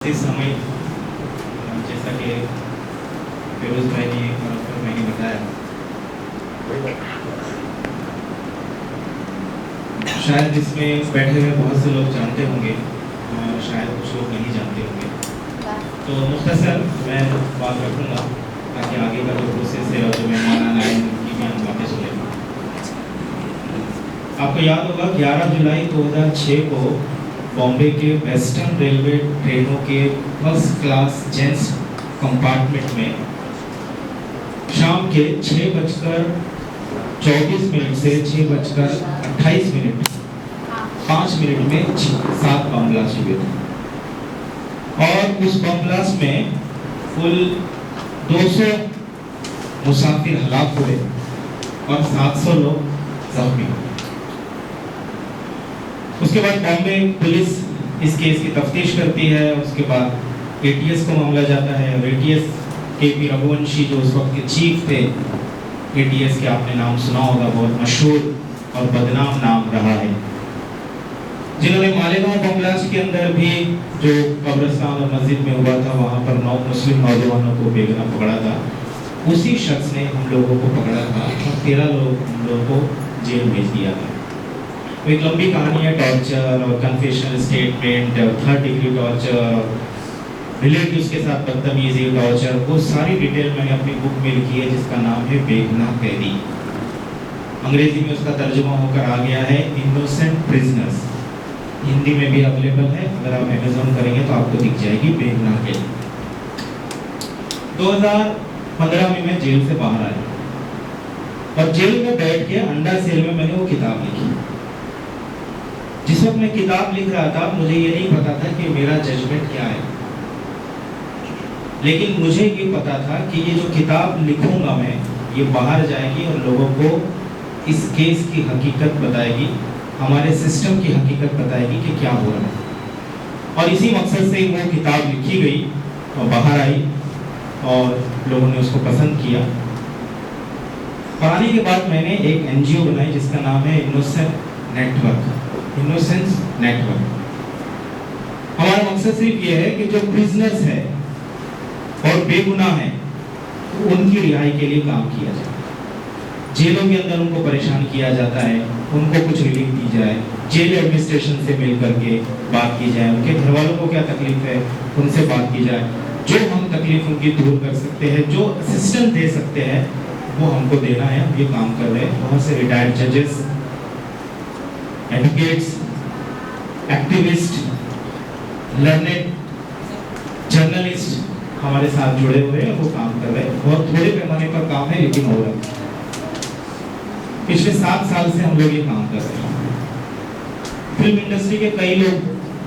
इस समय जैसा कि फिरोज भाई ने और अकबर भाई ने बताया, शायद इसमें बैठे हुए बहुत से लोग जानते होंगे और शायद कुछ लोग नहीं जानते होंगे। तो मुख्तसर मैं बात रखूँगा ताकि आगे का जो प्रोसेस है और जो मेहमान आए उनकी भी हम बातें सुने। आपको याद होगा 11 जुलाई 2006 को बॉम्बे के वेस्टर्न रेलवे ट्रेनों के फर्स्ट क्लास जेंट्स कंपार्टमेंट में शाम के 6:24 से 6:28 5 मिनट में 7 बम ब्लास्ट हुए थे और उस बम ब्लास्ट में कुल 200 मुसाफिर हलाक हुए और 700 लोग जख्मी हुए। उसके बाद बॉम्बे पुलिस इस केस की तफ्तीश करती है। उसके बाद एटीएस को मामला जाता है और एटीएस के पी रघुवंशी जो उस वक्त के चीफ थे एटीएस के, आपने नाम सुना होगा, बहुत मशहूर और बदनाम नाम रहा है, जिन्होंने मालेगांव बम ब्लास्ट के अंदर भी जो कब्रिस्तान और मस्जिद में हुआ था वहां पर 9 मुस्लिम नौजवानों को बेगुनाह पकड़ा था। उसी शख्स ने हम लोगों को पकड़ा था और 13 लोग हम लोगों को जेल भेज दिया था। एक लंबी कहानी है, टॉर्चर और कन्फेशनल स्टेटमेंट और 3rd डिग्री टॉर्चर और रिलेटिव्स के साथ बदतमीजी टॉर्चर, वो सारी डिटेल मैंने अपनी बुक में लिखी है जिसका नाम है बेगुनाह कैदी। अंग्रेजी में उसका तर्जुमा होकर आ गया है इनोसेंट प्रिजनर्स। हिंदी में भी अवेलेबल है, अगर आप अमेज़न करेंगे तो आपको दिख जाएगी बेगुनाह कैदी। 2015 में मैं जेल से बाहर आया और जेल में बैठ के अंडा सेल में मैंने वो किताब लिखी। जिस वक्त मैं किताब लिख रहा था मुझे ये नहीं पता था कि मेरा जजमेंट क्या है, लेकिन मुझे ये पता था कि ये जो किताब लिखूंगा मैं, ये बाहर जाएगी और लोगों को इस केस की हकीकत बताएगी, हमारे सिस्टम की हकीकत बताएगी कि क्या हो रहा है। और इसी मकसद से वो किताब लिखी गई और बाहर आई और लोगों ने उसको पसंद किया। और आने के बाद मैंने एक एनजीओ बनाई जिसका नाम है इनोसेंस नेटवर्क। हमारा मकसद सिर्फ ये है कि जो प्रिजनर्स है और बेगुनाह है उनकी रिहाई के लिए काम किया जाए। जेलों के अंदर उनको परेशान किया जाता है, उनको कुछ रिलीफ दी जाए, जेल एडमिनिस्ट्रेशन से मिल करके बात की जाए, उनके घर वालों को क्या तकलीफ है उनसे बात की जाए, जो हम तकलीफ उनकी दूर कर सकते हैं, जो असिस्टेंस दे सकते हैं वो हमको देना है। हम ये काम कर रहे हैं। बहुत से रिटायर्ड जजेस, एडवोकेट्स, एक्टिविस्ट, लर्नेड जर्नलिस्ट हमारे साथ जुड़े हुए हैं, वो काम कर रहे हैं। बहुत थोड़े पैमाने पर काम है लेकिन हो रहा है। पिछले 7 साल से हम लोग ये काम कर रहे हैं। फिल्म इंडस्ट्री के कई लोग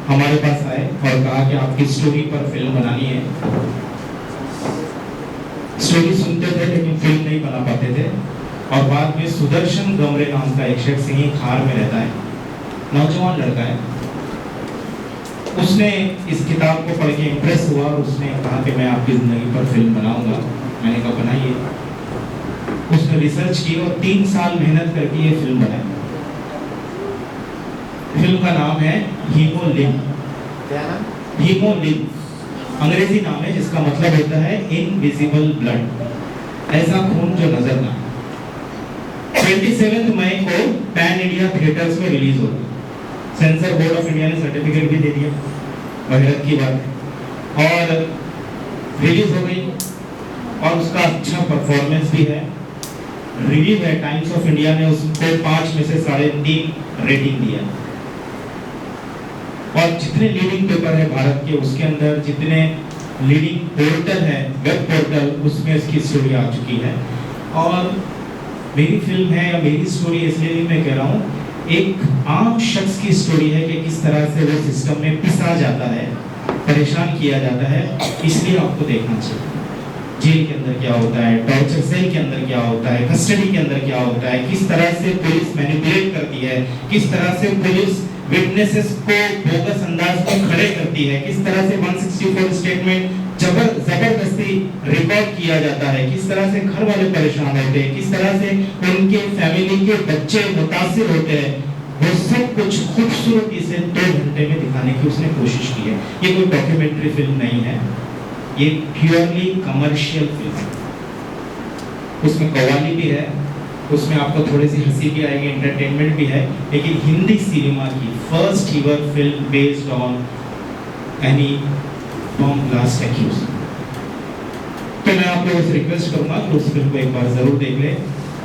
हमारे पास आए और कहा कि आपकी स्टोरी पर फिल्म बनानी है। स्टोरी सुनते थे लेकिन फिल्म नहीं बना पाते थे। और बाद में सुदर्शन गमरे नाम का एक शख्स यहीं खार में रहता है, नौजवान लड़का है, उसने इस किताब को पढ़ के इम्प्रेस हुआ और उसने कहा कि मैं आपकी ज़िंदगी पर फिल्म बनाऊंगा। मैंने कहा बनाइए। उसने रिसर्च की और 3 साल मेहनत करके ये फिल्म बनाई। फिल्म का नाम है हीमोलिम। हीमोलिम अंग्रेजी नाम है जिसका मतलब होता है इनविजिबल ब्लड, ऐसा खून जो नजर ना। 27 मई को पैन इंडिया थिएटर्स में रिलीज होगी। सेंसर बोर्ड ऑफ इंडिया ने सर्टिफिकेट भी दे दिया, हैरत की बात है। और रिलीज हो गई और उसका अच्छा परफॉर्मेंस भी है। रिव्यू है, टाइम्स ऑफ इंडिया ने उसको 5 में से 3.5 रेटिंग दिया। और जितने लीडिंग पेपर है भारत के, उसके अंदर जितने लीडिंग पोर्टल है, वेब पोर्टल, उसमें इसकी स्टोरी आ चुकी है। और मेरी फिल्म है या मेरी स्टोरी इसलिए भी मैं कह रहा हूँ, एक आम शख्स की स्टोरी है कि किस तरह से वो सिस्टम में पिसा जाता है, परेशान किया जाता है। इसलिए आपको देखना चाहिए जेल के अंदर क्या होता है, टॉर्चर सेल के अंदर क्या होता है, कस्टडी के अंदर क्या होता है, किस तरह से पुलिस मैनिपुलेट करती है, किस तरह से पुलिस विटनेसेस को बोगस अंदाज में खड़े करती है, किस तरह से 164 स्टेटमेंट जबरदस्ती रिकॉर्ड किया जाता है, किस तरह से घर वाले परेशान होते हैं, किस तरह से उनके फैमिली के बच्चे मुतासिर होते हैं। वो सब कुछ खूबसूरती से 2 घंटे में दिखाने की उसने कोशिश की है। ये कोई डॉक्यूमेंट्री फिल्म नहीं है, ये प्योरली कमर्शियल फिल्म है। उसमें कव्वाली भी है, उसमें आपको थोड़ी सी हंसी भी आएगी, एंटरटेनमेंट भी है, लेकिन हिंदी सिनेमा की first ever film based on any bomb blast accused. तो मैं आप लोगों से रिक्वेस्ट करूंगा कि उस फिल्म को एक बार जरूर देख लें।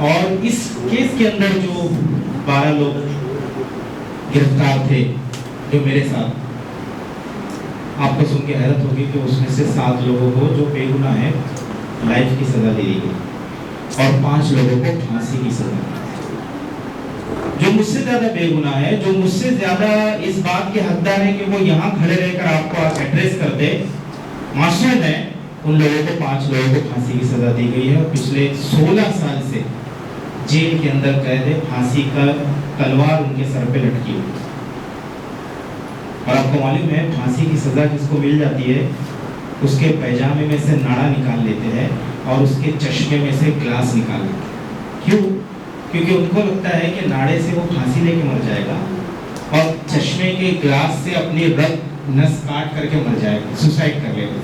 और इस केस के अंदर जो 12 लोग गिरफ्तार थे, जो मेरे साथ, आपको सुन के हैरत होगी कि उसमें से 7 लोगों को जो बेगुनाह है लाइफ की सजा दे दी गई और 5 लोगों को फांसी की सजा। जो मुझसे ज्यादा बेगुनाह है, जो मुझसे ज्यादा इस बात के हकदार है कि वो यहाँ खड़े रहकर आपको एड्रेस करते, मासूम है, उन लोगों को 5 लोगों को फांसी की सजा दी गई है और पिछले 16 साल से जेल के अंदर कैद है, फांसी का तलवार उनके सर पे लटकी हुई। और आपको मालूम है फांसी की सजा जिसको मिल जाती है उसके पैजामे में से नाड़ा निकाल लेते हैं और उसके चश्मे में से ग्लास निकाल लेते हैं। क्यों? क्योंकि उनको लगता है कि नाड़े से वो फांसी लेके मर जाएगा और चश्मे के ग्लास से अपनी रक्त नस काट करके मर जाएगा, सुसाइड कर लेगा।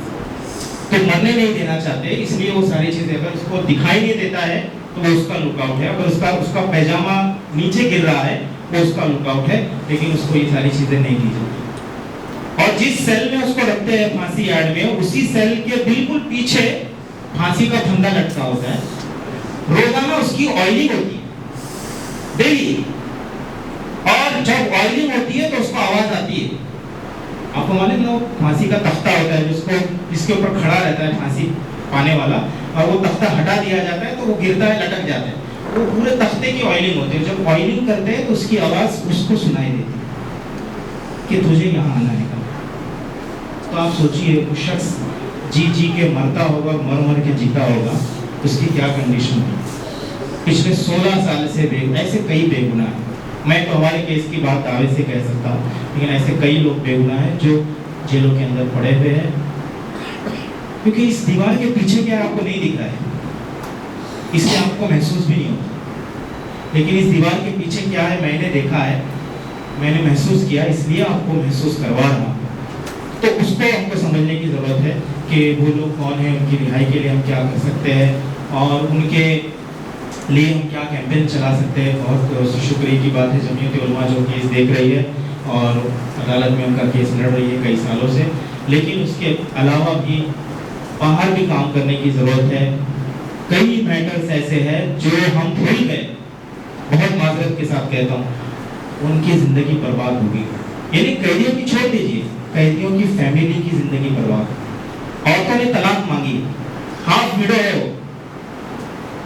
तो मरने नहीं देना चाहते, इसलिए वो सारी चीजें, अगर उसको दिखाई नहीं देता है तो वो उसका लुकआउट है, अगर उसका पैजामा नीचे गिर रहा है वो उसका लुकआउट है, लेकिन उसको ये सारी चीजें नहीं दी जाती। और जिस सेल में उसको रखते हैं फांसी यार्ड में, उसी सेल के बिल्कुल पीछे फांसी का फंदा लटका होता है। रोजाना उसकी ऑयलिंग होती है, डेली, और जब ऑयलिंग होती है तो उसको आवाज आती है। आपको मालूम ना, फांसी का तख्ता होता है जिसको, जिसके ऊपर खड़ा रहता है फांसी पाने वाला, और वो तख्ता हटा दिया जाता है तो वो गिरता है, लटक जाता है। वो पूरे तख्ते की ऑयलिंग होती है। जब ऑयलिंग करते हैं तो उसकी आवाज उसको सुनाई देती है कि तुझे यहाँ आना है। तो आप सोचिए, वो शख्स जी के मरता होगा, मर के जीता होगा, उसकी क्या कंडीशन है। पिछले 16 साल से ऐसे कई बेगुनाह हैं। मैं तो हमारे केस की बात दावे से कह सकता हूँ, लेकिन ऐसे कई लोग बेगुनाह हैं जो जेलों के अंदर पड़े हुए हैं। क्योंकि इस दीवार के पीछे क्या आपको नहीं दिख रहा है, इसलिए आपको महसूस भी नहीं होता। लेकिन इस दीवार के पीछे क्या है मैंने देखा है, मैंने महसूस किया, इसलिए आपको महसूस करवा रहा हूँ। तो उसको हमको समझने की ज़रूरत है कि वो लोग कौन हैं, उनकी रिहाई के लिए हम क्या कर सकते हैं और उनके लिए हम क्या कैंपेन चला सकते हैं। बहुत शुक्रिया की बात है जमीयत उलमा जो केस देख रही है और अदालत में उनका केस लड़ रही है कई सालों से, लेकिन उसके अलावा भी बाहर भी काम करने की ज़रूरत है। कई मैटर्स ऐसे हैं जो हम भूल गए, बहुत माजरत के साथ कहता हूँ, उनकी ज़िंदगी बर्बाद होगी। यानी कैदियों की छोड़ दीजिए, कैदियों की फैमिली की ज़िंदगी बर्बाद। औरतों ने तलाक मांगी, हाफ विडो है वो,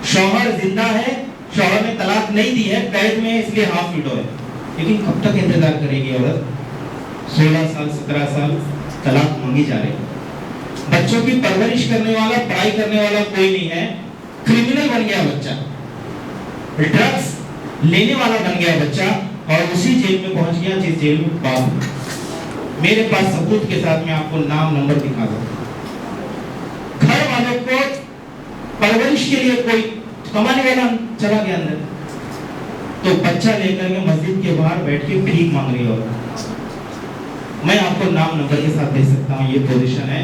शौहर जिंदा है, शौहर ने तलाक नहीं दी है, कैद में इसलिए हाफ विडो है। लेकिन कब तक इंतजार करेगी औरत? 16 साल 17 साल तलाक मांगी जा रही है। बच्चों की परवरिश करने वाला, पढ़ाई करने वाला कोई नहीं है, क्रिमिनल बन गया बच्चा, ड्रग्स लेने वाला बन गया बच्चा और उसी जेल में पहुंच गया जिस जेल में बाप। मेरे पास सबूत के साथ मैं आपको नाम नंबर दिखा दूं। घर वालों को परवरिश के लिए कोई कमाने वाला चला गया अंदर, तो बच्चा लेकर के मस्जिद के बाहर बैठ के भीख मांग रही है। मैं आपको नाम नंबर के साथ दे सकता हूँ, ये पोजीशन है।